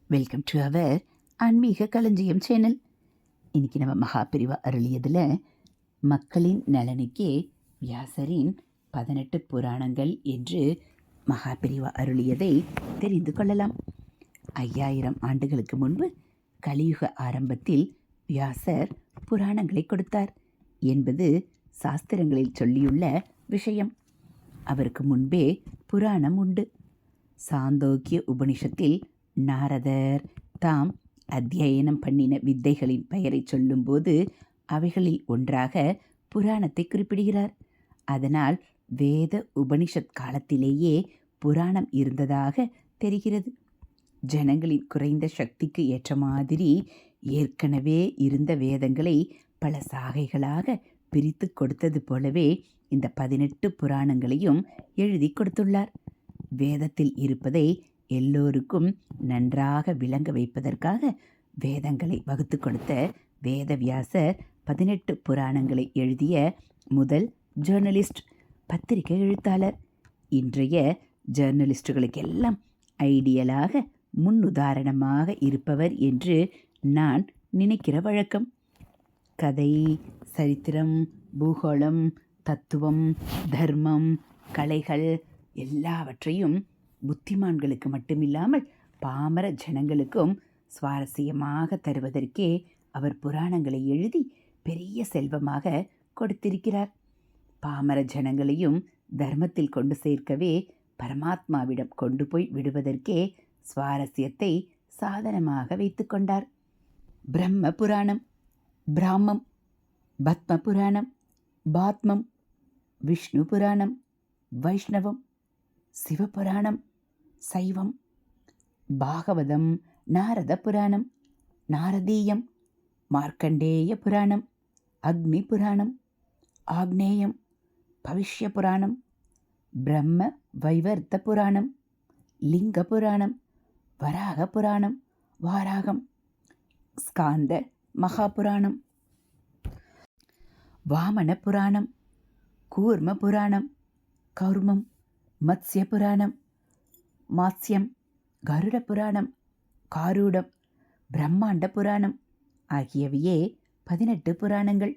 Welcome to our ஆன்மீக களஞ்சியம் channel. இன்றைக்கி நம்ம மகாபிரிவா அருளியதில் மக்களின் நலனுக்கே வியாசரின் 18 புராணங்கள் என்று மகாபிரிவா அருளியதை தெரிந்து கொள்ளலாம். 5000 ஆண்டுகளுக்கு முன்பு கலியுக ஆரம்பத்தில் வியாசர் புராணங்களை கொடுத்தார் என்பது சாஸ்திரங்களில் சொல்லியுள்ள விஷயம். அவருக்கு முன்பே புராணம் உண்டு. சாந்தோக்கிய உபனிஷத்தில் நாரதர் தாம் அத்தியனம் பண்ணின வித்தைகளின் பெயரை சொல்லும்போது அவைகளில் ஒன்றாக புராணத்தை குறிப்பிடுகிறார். அதனால் வேத உபனிஷத் காலத்திலேயே புராணம் இருந்ததாக தெரிகிறது. ஜனங்களின் குறைந்த சக்திக்கு ஏற்ற மாதிரி ஏற்கனவே இருந்த வேதங்களை பல சாகைகளாக பிரித்து கொடுத்தது போலவே இந்த 18 புராணங்களையும் எழுதி கொடுத்துள்ளார். வேதத்தில் இருப்பதை எல்லோருக்கும் நன்றாக விளங்க வைப்பதற்காக வேதங்களை வகுத்து கொடுத்த வேதவியாசர் 18 புராணங்களை எழுதிய முதல் ஜேர்னலிஸ்ட், பத்திரிகை எழுத்தாளர். இன்றைய ஜேர்னலிஸ்டுகளுக்கெல்லாம் ஐடியலாக முன்னுதாரணமாக இருப்பவர் என்று நான் நினைக்கிற வழக்கம். கதை, சரித்திரம், பூகோளம், தத்துவம், தர்மம், கலைகள் எல்லாவற்றையும் புத்திமான்களுக்கு மட்டுமில்லாமல் பாமர ஜனங்களுக்கும் சுவாரஸ்யமாக தருவதற்கே அவர் புராணங்களை எழுதி பெரிய செல்வமாக கொடுத்திருக்கிறார். பாமர ஜனங்களையும் தர்மத்தில் கொண்டு சேர்க்கவே பரமாத்மாவிடம் கொண்டு போய் விடுவதற்கே சுவாரஸ்யத்தை சாதனமாக வைத்து கொண்டார். பிரம்ம புராணம், பிராமம், பத்ம புராணம், பாத்மம், விஷ்ணு புராணம், வைஷ்ணவம், சிவபுராணம், சைவம், பாகவதம், நாரத புராணம், நாரதீயம், மார்க்கண்டேய புராணம், அக்னி புராணம், ஆக்னேயம், பவிஷ்ய புராணம், பிரம்ம வைவர்த்த புராணம், லிங்க புராணம், வராக புராணம், வாராகம், ஸ்காந்த மகாபுராணம், வாமன புராணம், கூர்ம புராணம், கௌர்மம், மத்ஸ்ய புராணம், மாத்ஸ்யம், கருட புராணம், காரூடம், பிரம்மாண்ட புராணம் ஆகியவையே 18 புராணங்கள்.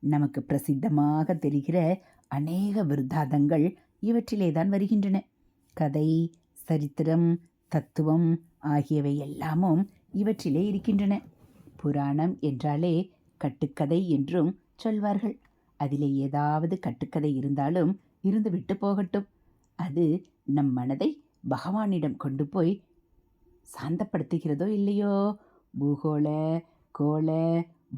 நமக்கு பிரசித்தமாக தெரிகிற அநேக விருத்தாந்தங்கள் இவற்றிலே தான் வருகின்றன. கதை, சரித்திரம், தத்துவம் ஆகியவை எல்லாமும் இவற்றிலே இருக்கின்றன. புராணம் என்றாலே கட்டுக்கதை என்றும் சொல்வார்கள். அதிலே ஏதாவது கட்டுக்கதை இருந்தாலும் இருந்துவிட்டு போகட்டும். அது நம் மனதை பகவானிடம் கொண்டு போய் சாந்தப்படுத்துகிறதோ இல்லையோ. பூகோள, கோள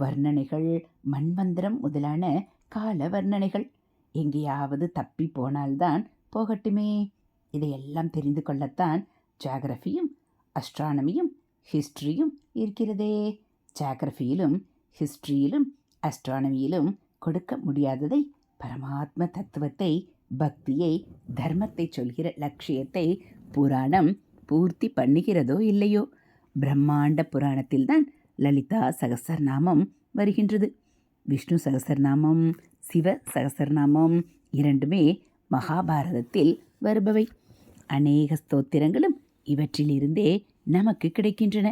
வர்ணனைகள், மண்மந்திரம் முதலான கால வர்ணனைகள் எங்கேயாவது தப்பி போனால்தான் போகட்டுமே. இதையெல்லாம் தெரிந்து கொள்ளத்தான் ஜியாகிரஃபியும் அஸ்ட்ரானமியும் ஹிஸ்ட்ரியும் இருக்கிறதே. ஜியாகிரஃபியிலும் ஹிஸ்ட்ரியிலும் அஸ்ட்ரானமியிலும் கொடுக்க முடியாததை, பரமாத்ம தத்துவத்தை, பக்தியை, தர்மத்தை சொல்கிற லட்சியத்தை புராணம் பூர்த்தி பண்ணுகிறதோ இல்லையோ. பிரம்மாண்ட புராணத்தில்தான் லலிதா சகசரநாமம் வருகின்றது. விஷ்ணு சகசரநாமம், சிவ சகசரநாமம் இரண்டுமே மகாபாரதத்தில் வருபவை. அநேக ஸ்தோத்திரங்களும் இவற்றிலிருந்தே நமக்கு கிடைக்கின்றன.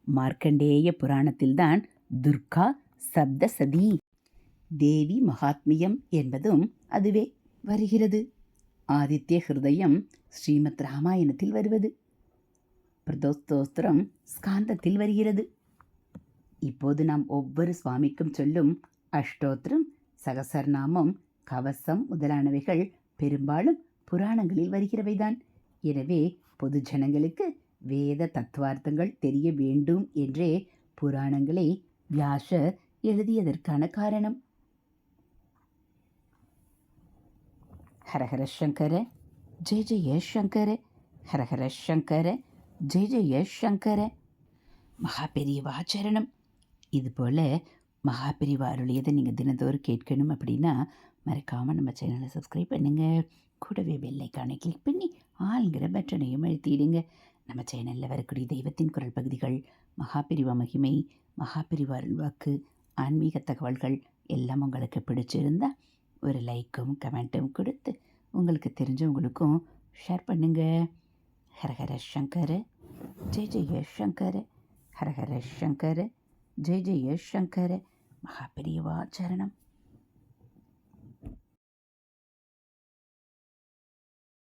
மார்க்கண்டேய புராணத்தில்தான் துர்கா சப்தசதி, தேவி மகாத்மியம் என்பதும் அதுவே வருகிறது. ஆதித்ய ஹிருதயம் ஸ்ரீமத் ராமாயணத்தில் வருவது. பிரதோஸ்தோத்திரம் ஸ்காந்தத்தில் வருகிறது. இப்போது நாம் ஒவ்வொரு சுவாமிக்கும் சொல்லும் அஷ்டோத்திரம், சகசரநாமம், கவசம் முதலானவைகள் பெரும்பாலும் புராணங்களில் வருகிறவைதான். எனவே பொது ஜனங்களுக்கு வேத தத்துவார்த்தங்கள் தெரிய வேண்டும் என்றே புராணங்களை வியாசர் எழுதியதற்கான காரணம். ஹரஹர சங்கர, ஜெய ஜெய சங்கர, ஹரஹர சங்கர, ஜெய ஜெய சங்கர. மகாபெரிவாச்சரணம். இதுபோல் மகாபெரிவா அருளியதை நீங்கள் தினந்தோறும் கேட்கணும் அப்படின்னா மறக்காமல் நம்ம சேனலை சப்ஸ்கிரைப் பண்ணுங்கள். கூடவே பெல்லைக்கானை கிளிக் பண்ணி ஆளுங்கிற பட்டனையும் அழுத்திடுங்க. நம்ம சேனலில் வரக்கூடிய தெய்வத்தின் குரல் பகுதிகள், மகாபெரிவா மகிமை, மகாபெரிவா அருள்வாக்கு, ஆன்மீக தகவல்கள் எல்லாம் உங்களுக்கு பிடிச்சிருந்தா ஒரு லைக்கும் கமெண்ட்டும் கொடுத்து உங்களுக்கு தெரிஞ்சவங்களுக்கும் ஷேர் பண்ணுங்கள். ஹரஹர சங்கர. ஜெய ஜெய சங்கர ஹரஹர சங்கர ஜெய ஜெய சங்கர மகாபெரியவா சரணம்.